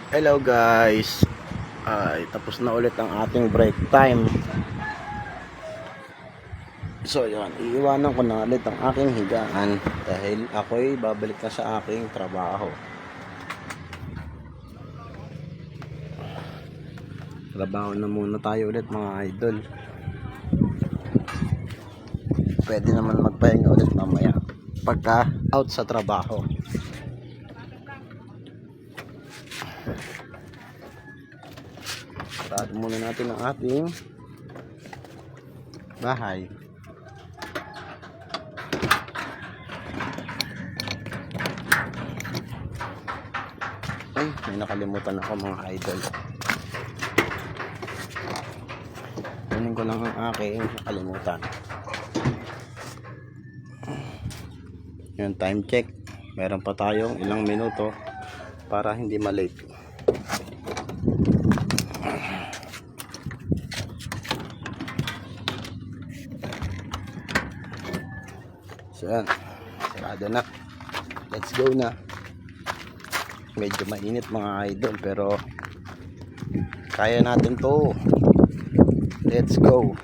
Hello guys, tapos na ulit ang ating break time. So yun, iiwanan ko na ulit ang aking higaan dahil ako'y babalik na sa aking trabaho. Trabaho na muna tayo ulit mga idol. Pwede naman magpahinga ulit mamaya pagka out sa trabaho. Sarado muna natin ang ating bahay. Ay, may nakalimutan ako mga idol. Kunin ko lang ang aking nakalimutan. Yung time check. Meron pa tayong ilang minuto para hindi malate. So yan, sarado na. Let's go na. Medyo mainit mga idol pero kaya natin to. Let's go.